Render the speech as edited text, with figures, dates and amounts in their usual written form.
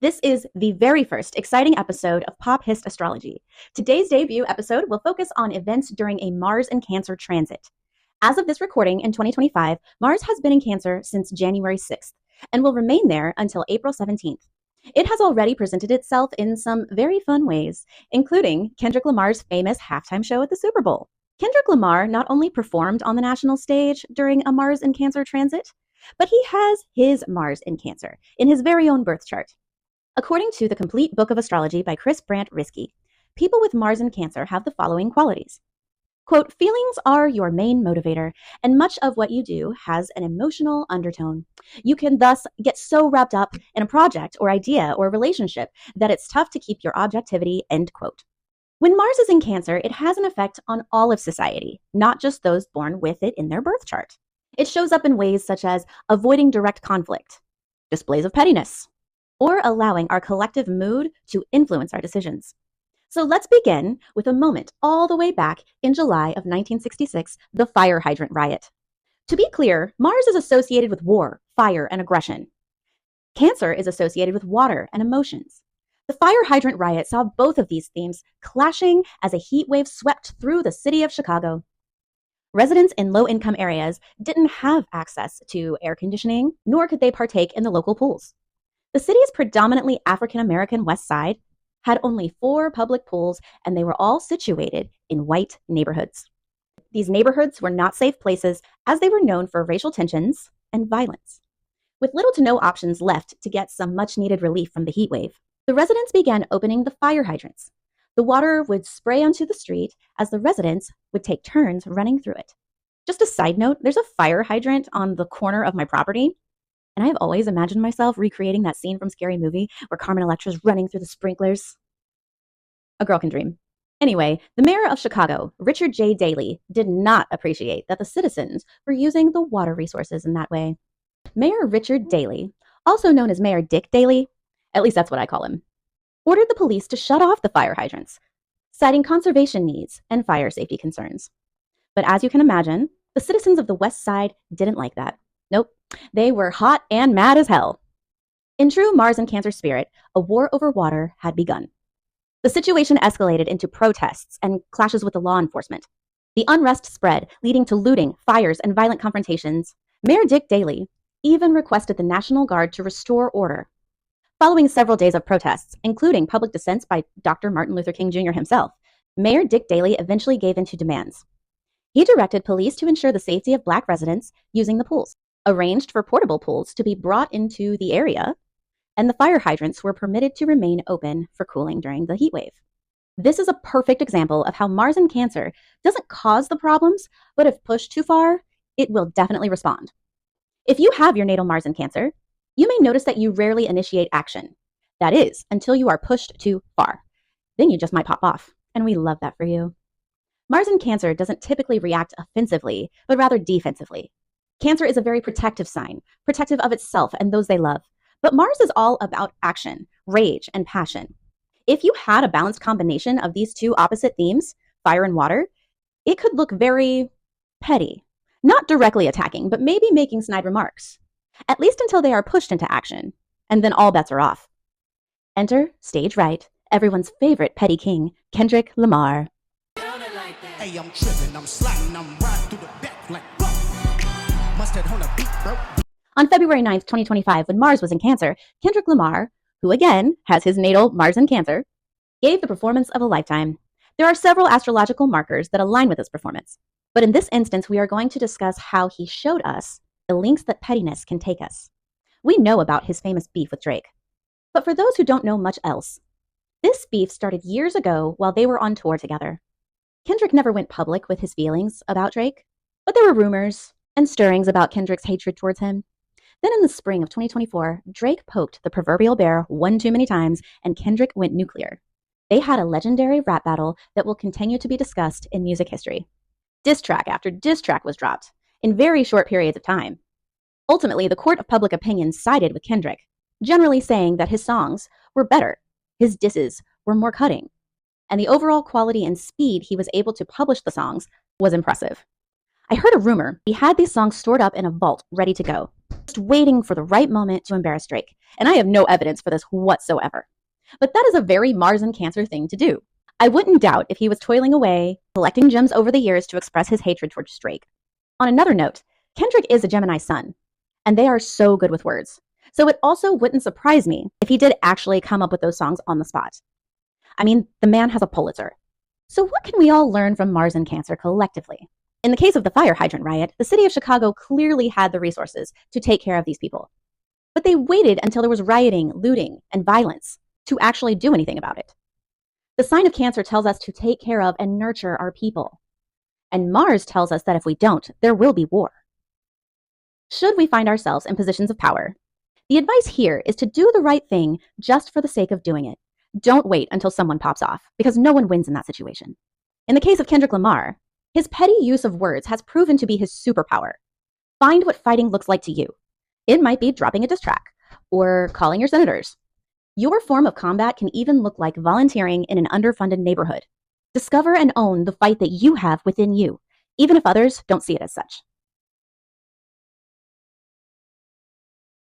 This is the very first exciting episode of Pop Hist Astrology. Today's debut episode will focus on events during a Mars in Cancer transit. As of this recording in 2025, Mars has been in Cancer since January 6th and will remain there until April 17th. It has already presented itself in some very fun ways, including Kendrick Lamar's famous halftime show at the Super Bowl. Kendrick Lamar not only performed on the national stage during a Mars in Cancer transit, but he has his Mars in Cancer in his very own birth chart. According to the Complete Book of Astrology by Chris Brandt Riskey, people with Mars in Cancer have the following qualities. Quote, feelings are your main motivator, and much of what you do has an emotional undertone. You can thus get so wrapped up in a project or idea or relationship that it's tough to keep your objectivity, end quote. When Mars is in Cancer, it has an effect on all of society, not just those born with it in their birth chart. It shows up in ways such as avoiding direct conflict, displays of pettiness, or allowing our collective mood to influence our decisions. So let's begin with a moment all the way back in July of 1966, the fire hydrant riot. To be clear, Mars is associated with war, fire, and aggression. Cancer is associated with water and emotions. The fire hydrant riot saw both of these themes clashing as a heat wave swept through the city of Chicago. Residents in low-income areas didn't have access to air conditioning, nor could they partake in the local pools. The city's predominantly African-American West Side had only 4 public pools, and they were all situated in white neighborhoods. These neighborhoods were not safe places, as they were known for racial tensions and violence. With little to no options left to get some much-needed relief from the heat wave, the residents began opening the fire hydrants. The water would spray onto the street as the residents would take turns running through it. Just a side note, there's a fire hydrant on the corner of my property, and I have always imagined myself recreating that scene from Scary Movie where Carmen Electra's running through the sprinklers. A girl can dream. Anyway, the mayor of Chicago, Richard J. Daley, did not appreciate that the citizens were using the water resources in that way. Mayor Richard Daley, also known as Mayor Dick Daley, at least that's what I call him, ordered the police to shut off the fire hydrants, citing conservation needs and fire safety concerns. But as you can imagine, the citizens of the West Side didn't like that. Nope, they were hot and mad as hell. In true Mars and Cancer spirit, a war over water had begun. The situation escalated into protests and clashes with the law enforcement. The unrest spread, leading to looting, fires, and violent confrontations. Mayor Dick Daley even requested the National Guard to restore order. Following several days of protests, including public dissents by Dr. Martin Luther King Jr. himself, Mayor Dick Daley eventually gave in to demands. He directed police to ensure the safety of Black residents using the pools, arranged for portable pools to be brought into the area, and the fire hydrants were permitted to remain open for cooling during the heat wave. This is a perfect example of how Mars in Cancer doesn't cause the problems, but if pushed too far, it will definitely respond. If you have your natal Mars in Cancer, you may notice that you rarely initiate action. That is, until you are pushed too far. Then you just might pop off, and we love that for you. Mars in Cancer doesn't typically react offensively, but rather defensively. Cancer is a very protective sign, protective of itself and those they love. But Mars is all about action, rage, and passion. If you had a balanced combination of these two opposite themes, fire and water, it could look very petty. Not directly attacking, but maybe making snide remarks. At least until they are pushed into action, and then all bets are off. Enter, stage right, everyone's favorite petty king, Kendrick Lamar. Hey, I'm tripping, I'm sliding, I'm riding through the back like mustard on a beat, bro. On February 9th, 2025, when Mars was in Cancer, Kendrick Lamar, who again has his natal Mars in Cancer, gave the performance of a lifetime. There are several astrological markers that align with this performance, but in this instance, we are going to discuss how he showed us the lengths that pettiness can take us. We know about his famous beef with Drake, but for those who don't know much else, this beef started years ago while they were on tour together. Kendrick never went public with his feelings about Drake, but there were rumors and stirrings about Kendrick's hatred towards him. Then in the spring of 2024, Drake poked the proverbial bear one too many times, and Kendrick went nuclear. They had a legendary rap battle that will continue to be discussed in music history. Diss track after diss track was dropped in very short periods of time. Ultimately, the court of public opinion sided with Kendrick, generally saying that his songs were better, his disses were more cutting, and the overall quality and speed he was able to publish the songs was impressive. I heard a rumor he had these songs stored up in a vault ready to go. just waiting for the right moment to embarrass Drake. And I have no evidence for this whatsoever. But that is a very Mars in Cancer thing to do. I wouldn't doubt if he was toiling away, collecting gems over the years to express his hatred towards Drake. On another note, Kendrick is a Gemini sun, and they are so good with words. So it also wouldn't surprise me if he did actually come up with those songs on the spot. I mean, the man has a Pulitzer. So what can we all learn from Mars and Cancer collectively? In the case of the fire hydrant riot, the city of Chicago clearly had the resources to take care of these people. But they waited until there was rioting, looting, and violence to actually do anything about it. The sign of Cancer tells us to take care of and nurture our people. And Mars tells us that if we don't, there will be war. Should we find ourselves in positions of power, the advice here is to do the right thing just for the sake of doing it. Don't wait until someone pops off, because no one wins in that situation. In the case of Kendrick Lamar, his petty use of words has proven to be his superpower. Find what fighting looks like to you. It might be dropping a diss track, or calling your senators. Your form of combat can even look like volunteering in an underfunded neighborhood. Discover and own the fight that you have within you, even if others don't see it as such.